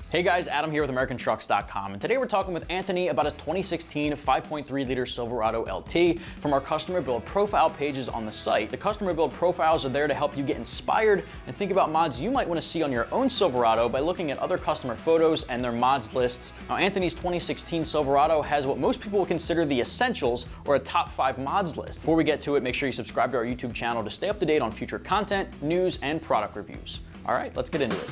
Hey guys, Adam here with AmericanTrucks.com, and today we're talking with Anthony about his 2016 5.3-liter Silverado LT from our customer build profile pages on the site. The customer build profiles are there to help you get inspired and think about mods you might want to see on your own Silverado by looking at other customer photos and their mods lists. Now, Anthony's 2016 Silverado has what most people would consider the essentials or a top 5 mods list. Before we get to it, make sure you subscribe to our YouTube channel to stay up to date on future content, news, and product reviews. All right, let's get into it.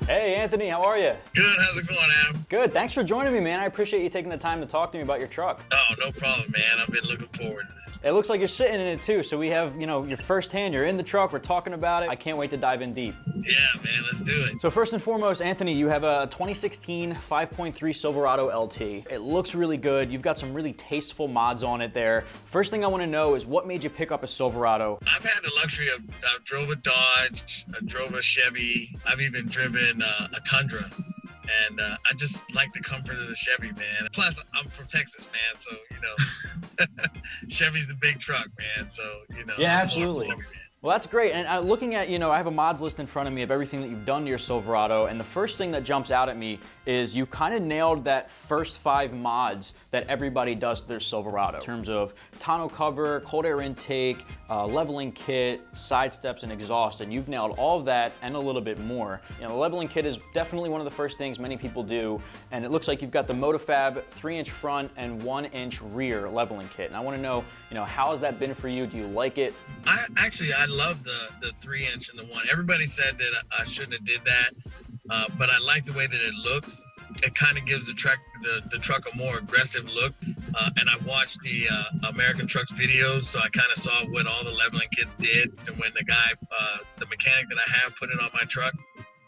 Hey Anthony, how are you? Good, how's it going, Adam? Good, thanks for joining me, man. I appreciate you taking the time to talk to me about your truck. Oh, no problem, man. I've been looking forward to this. It looks like you're sitting in it too, so we have, your first hand, you're in the truck, we're talking about it. I can't wait to dive in deep. Yeah, man, let's do it. So first and foremost, Anthony, you have a 2016 5.3 Silverado LT. It looks really good. You've got some really tasteful mods on it there. First thing I want to know is what made you pick up a Silverado? I've had the luxury of, I drove a Dodge, I drove a Chevy, I've even driven a Tundra. And I just like the comfort of the Chevy, man. Plus, I'm from Texas, man, so, Chevy's the big truck, man, so, Yeah, absolutely. Chevy, man. Well, that's great. And looking at, I have a mods list in front of me of everything that you've done to your Silverado, and the first thing that jumps out at me is you kind of nailed that first 5 mods that everybody does to their Silverado in terms of tonneau cover, cold air intake, leveling kit, side steps, and exhaust, and you've nailed all of that and a little bit more. The leveling kit is definitely one of the first things many people do, and it looks like you've got the MotoFab 3-inch front and 1-inch rear leveling kit. And I want to know, how has that been for you? Do you like it? I love the 3-inch and the 1. Everybody said that I shouldn't have did that, but I like the way that it looks. It kind of gives the truck a more aggressive look. And I watched the AmericanTrucks videos, so I kind of saw what all the leveling kits did. And when the guy, the mechanic that I have, put it on my truck,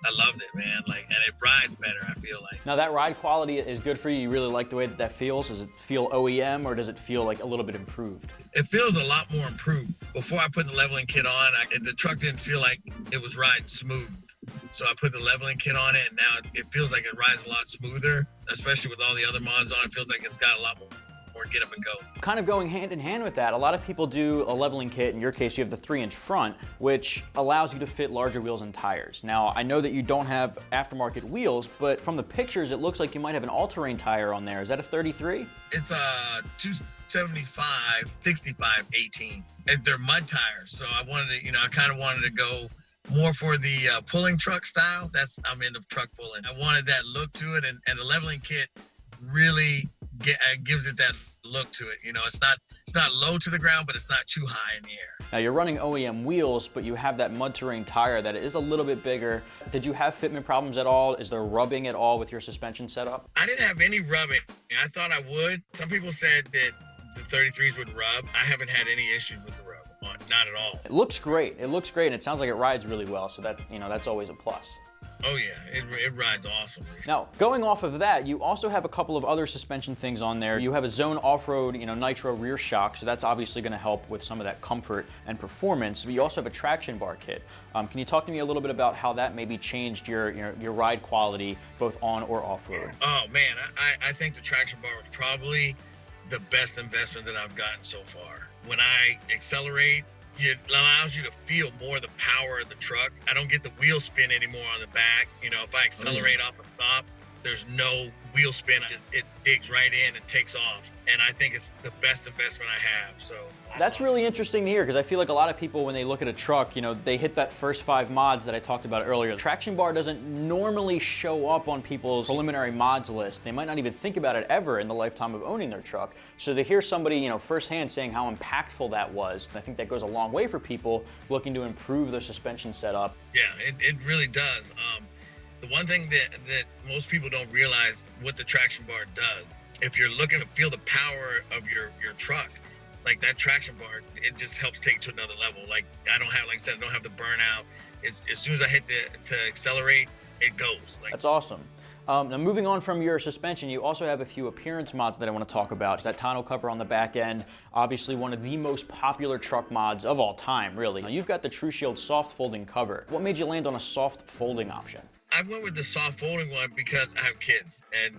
I loved it, man. And it rides better, I feel like. Now that ride quality is good for you. You really like the way that feels. Does it feel OEM or does it feel like a little bit improved? It feels a lot more improved. Before I put the leveling kit on, the truck didn't feel like it was riding smooth. So I put the leveling kit on it, and now it feels like it rides a lot smoother, especially with all the other mods on. It feels like it's got a lot more get up and go. Kind of going hand in hand with that, a lot of people do a leveling kit. In your case, you have the 3-inch front, which allows you to fit larger wheels and tires. Now, I know that you don't have aftermarket wheels, but from the pictures, it looks like you might have an all-terrain tire on there. Is that a 33? It's a 275, 65, 18. And they're mud tires, so I wanted to, I kind of wanted to go more for the pulling truck style. I'm into truck pulling. I wanted that look to it, and the leveling kit really gives it that look to it. It's not low to the ground, but it's not too high in the air. Now you're running OEM wheels, but you have that mud terrain tire that is a little bit bigger. Did you have fitment problems at all? Is there rubbing at all with your suspension setup? I didn't have any rubbing. I thought I would. Some people said that the 33s would rub. I haven't had any issues with the rub. Not at all. It looks great. It looks great, and it sounds like it rides really well, so that, that's always a plus. Oh yeah, it rides awesome. Now, going off of that, you also have a couple of other suspension things on there. You have a Zone Offroad, Nitro rear shock, so that's obviously going to help with some of that comfort and performance. But you also have a traction bar kit. Can you talk to me a little bit about how that maybe changed your ride quality, both on or off-road? Oh man, I think the traction bar was probably the best investment that I've gotten so far. When I accelerate, it allows you to feel more the power of the truck. I don't get the wheel spin anymore on the back. If I accelerate off a stop, there's no wheel spin. It digs right in and takes off. And I think it's the best investment I have. So that's really interesting to hear, because I feel like a lot of people, when they look at a truck, they hit that first 5 mods that I talked about earlier. The traction bar doesn't normally show up on people's preliminary mods list. They might not even think about it ever in the lifetime of owning their truck. So to hear somebody, firsthand saying how impactful that was, I think that goes a long way for people looking to improve their suspension setup. Yeah, it really does. The one thing that most people don't realize what the traction bar does, if you're looking to feel the power of your truck, like that traction bar, it just helps take it to another level. Like I said, I don't have the burnout. As soon as I hit to accelerate, it goes. That's awesome. Now moving on from your suspension, you also have a few appearance mods that I want to talk about. That tonneau cover on the back end, obviously one of the most popular truck mods of all time, really. Now, you've got the TruShield soft folding cover. What made you land on a soft folding option? I went with the soft folding one because I have kids, and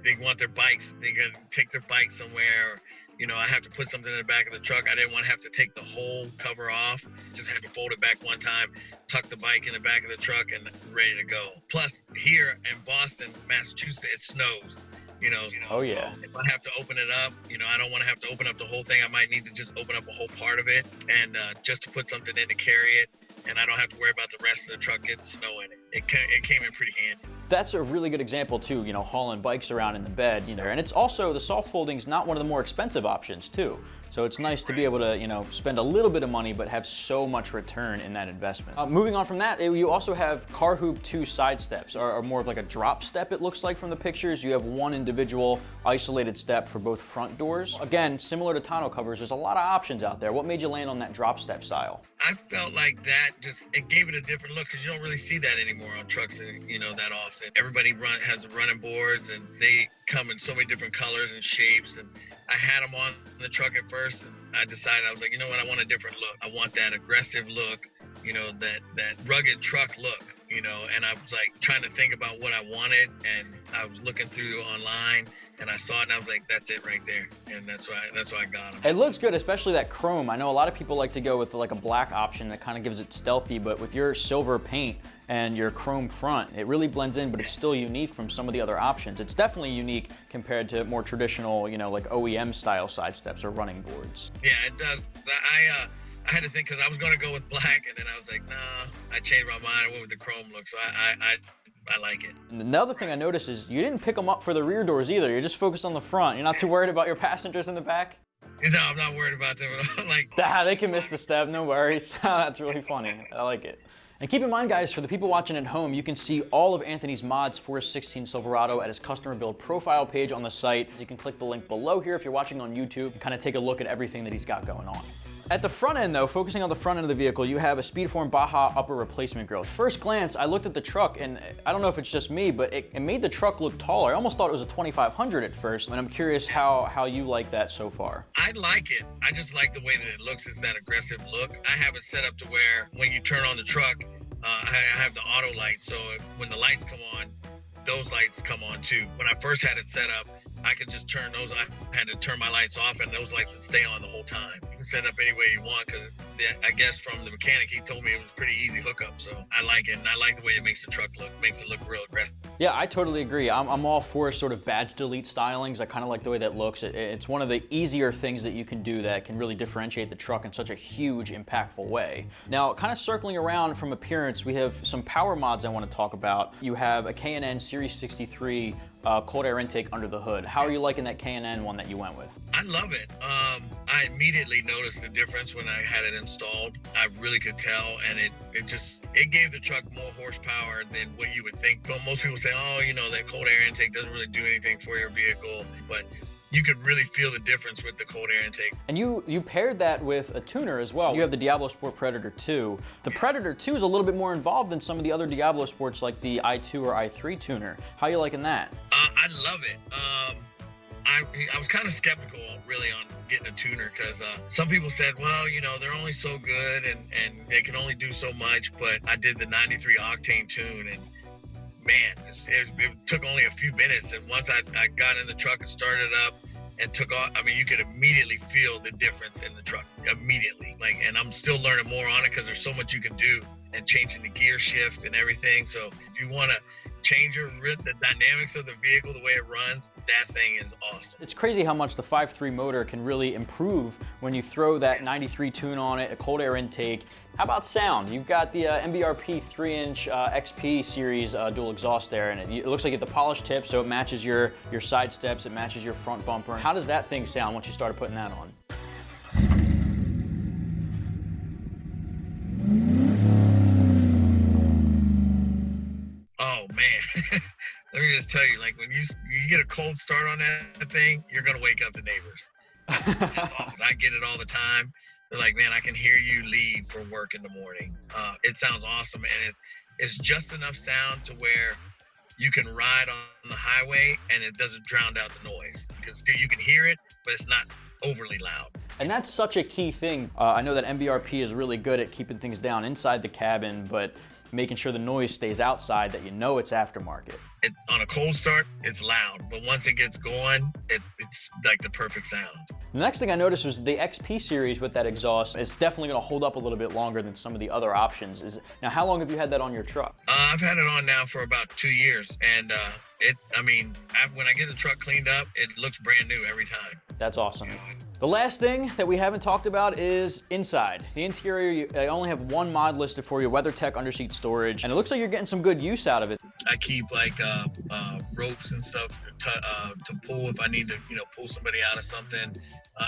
they want their bikes. They're gonna take their bike somewhere. you know, I have to put something in the back of the truck. I didn't want to have to take the whole cover off. Just had to fold it back one time, tuck the bike in the back of the truck, and ready to go. Plus, here in Boston, Massachusetts, it snows. You know, oh yeah. So if I have to open it up, you know, I don't want to have to open up the whole thing. I might need to just open up a whole part of it, and just to put something in to carry it, and I don't have to worry about the rest of the truck getting snow in it. It came in pretty handy. That's a really good example too, you know, hauling bikes around in the bed, you know, and it's also, the soft folding is not one of the more expensive options too. So it's nice to be able to, you know, spend a little bit of money but have so much return in that investment. Moving on from that, you also have car hoop 2 side steps, or more of like a drop step, it looks like from the pictures. You have one individual isolated step for both front doors. Again, similar to tonneau covers, there's a lot of options out there. What made you land on that drop step style? I felt like that it gave it a different look, because you don't really see that anymore on trucks, you know, that often. Everybody has running boards, and they come in so many different colors and shapes, and I had them on the truck at first, and I decided, I was like, you know what, I want a different look. I want that aggressive look, you know, that rugged truck look, you know, and I was like trying to think about what I wanted, and I was looking through online, and I saw it, and I was like, that's it right there, and that's why I got them. It looks good, especially that chrome. I know a lot of people like to go with like a black option that kind of gives it stealthy, but with your silver paint and your chrome front, it really blends in, but it's still unique from some of the other options. It's definitely unique compared to more traditional, you know, like OEM style side steps or running boards. Yeah, it does. I had to think, because I was going to go with black, and then I was like, nah, I changed my mind. I went with the chrome look, so I like it. And another thing I noticed is you didn't pick them up for the rear doors either. You're just focused on the front. You're not too worried about your passengers in the back? No, I'm not worried about them at all. Like, they can miss the step, no worries. That's really funny. I like it. And keep in mind, guys, for the people watching at home, you can see all of Anthony's mods for his 16 Silverado at his customer build profile page on the site. You can click the link below here if you're watching on YouTube and kind of take a look at everything that he's got going on. At the front end though, focusing on the front end of the vehicle, you have a speedform Baja upper replacement grille. First glance, I looked at the truck, and I don't know if it's just me, but it made the truck look taller. I almost thought it was a 2500 at first, and I'm curious how you like that so far. I like it. I just like the way that it looks. It's that aggressive look. I have it set up to where when you turn on the truck, I have the auto lights, so when the lights come on, those lights come on too. When I first had it set up, I could just turn those, I had to turn my lights off, and those lights would stay on the whole time. You can set it up any way you want, because I guess from the mechanic, he told me it was a pretty easy hookup. So I like it, and I like the way it makes the truck look, makes it look real aggressive. Yeah, I totally agree. I'm all for sort of badge delete stylings. I kind of like the way that looks. It's one of the easier things that you can do that can really differentiate the truck in such a huge, impactful way. Now, kind of circling around from appearance, we have some power mods I want to talk about. You have a K&N Series 63 cold air intake under the hood. How are you liking that K&N one that you went with? I love it. I immediately noticed the difference when I had it installed. I really could tell, and it gave the truck more horsepower than what you would think. But most people say, oh, you know, that cold air intake doesn't really do anything for your vehicle, but you could really feel the difference with the cold air intake. And you paired that with a tuner as well. You have the Diablosport Predator 2. The Predator 2 is a little bit more involved than some of the other Diablosports like the i2 or i3 tuner. How are you liking that? I love it. I was kind of skeptical really on getting a tuner, because some people said, well, you know, they're only so good and they can only do so much, but I did the 93 octane tune, and man, it took only a few minutes, and once I got in the truck and started up and took off, I mean, you could immediately feel the difference in the truck, immediately. Like, and I'm still learning more on it, because there's so much you can do, and changing the gear shift and everything. So if you want to change the dynamics of the vehicle, the way it runs, that thing is awesome. It's crazy how much the 5.3 motor can really improve when you throw that 93 tune on it, a cold air intake. How about sound? You've got the MBRP 3-inch XP series dual exhaust there, and it looks like you have the polished tip, so it matches your side steps, it matches your front bumper. How does that thing sound once you started putting that on? Oh man, let me just tell you, like when you get a cold start on that thing, you're gonna wake up the neighbors. I get it all the time. They're like, man, I can hear you leave for work in the morning. It sounds awesome, and it's just enough sound to where you can ride on the highway and it doesn't drown out the noise. You can hear it, but it's not overly loud. And that's such a key thing. I know that MBRP is really good at keeping things down inside the cabin, but making sure the noise stays outside, that you know it's aftermarket. On a cold start, it's loud, but once it gets going, it's like the perfect sound. The next thing I noticed was the XP series with that exhaust. It's definitely going to hold up a little bit longer than some of the other options. Now, how long have you had that on your truck? I've had it on now for about 2 years, and when I get the truck cleaned up, it looks brand new every time. That's awesome. The last thing that we haven't talked about is inside. The interior, I only have one mod listed for you, Weathertech underseat storage, and it looks like you're getting some good use out of it. I keep like ropes and stuff to pull if I need to, pull somebody out of something,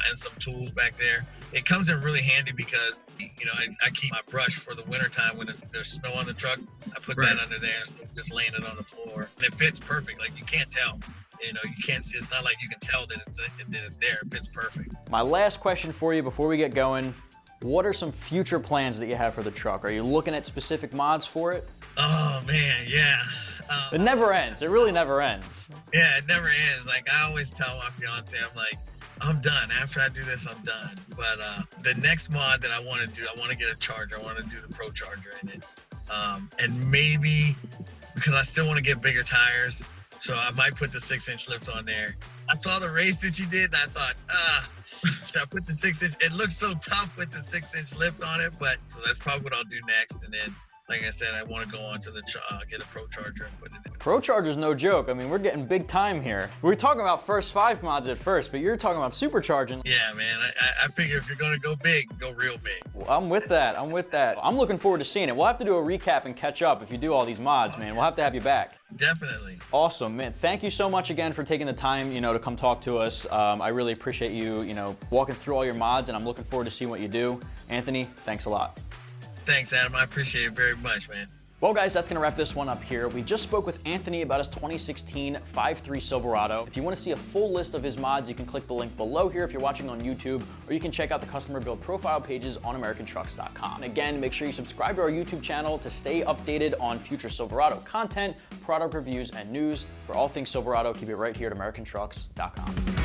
and some tools back there. It comes in really handy because, I keep my brush for the wintertime when there's snow on the truck. I put that under there instead of just laying it on the floor. And it fits perfect. Like, you can't tell. You can't see, it's not like you can tell that it's there. It fits perfect. My last question for you before we get going, what are some future plans that you have for the truck? Are you looking at specific mods for it? Oh man, yeah. It never ends. It really never ends. Yeah, it never ends. Like, I always tell my fiance, I'm like, I'm done. After I do this, I'm done. But the next mod that I want to do, I want to get a charger. I want to do the Pro Charger in it. And maybe, because I still want to get bigger tires, so I might put the 6-inch lift on there. I saw the race that you did, and I thought, should I put the 6-inch? It looks so tough with the 6-inch lift on it, but so that's probably what I'll do next. And then, like I said, I want to go on to the get a Pro Charger and put it in. Pro Charger's no joke. I mean, we're getting big time here. We were talking about first 5 mods at first, but you're talking about supercharging. Yeah, man. I figure if you're going to go big, go real big. Well, I'm with that. I'm looking forward to seeing it. We'll have to do a recap and catch up if you do all these mods, man. We'll have to have you back. Definitely. Awesome, man. Thank you so much again for taking the time, to come talk to us. I really appreciate you, walking through all your mods, and I'm looking forward to seeing what you do. Anthony, thanks a lot. Thanks, Adam. I appreciate it very much, man. Well, guys, that's going to wrap this one up here. We just spoke with Anthony about his 2016 5.3 Silverado. If you want to see a full list of his mods, you can click the link below here if you're watching on YouTube, or you can check out the customer build profile pages on AmericanTrucks.com. Again, make sure you subscribe to our YouTube channel to stay updated on future Silverado content, product reviews, and news. For all things Silverado, keep it right here at AmericanTrucks.com.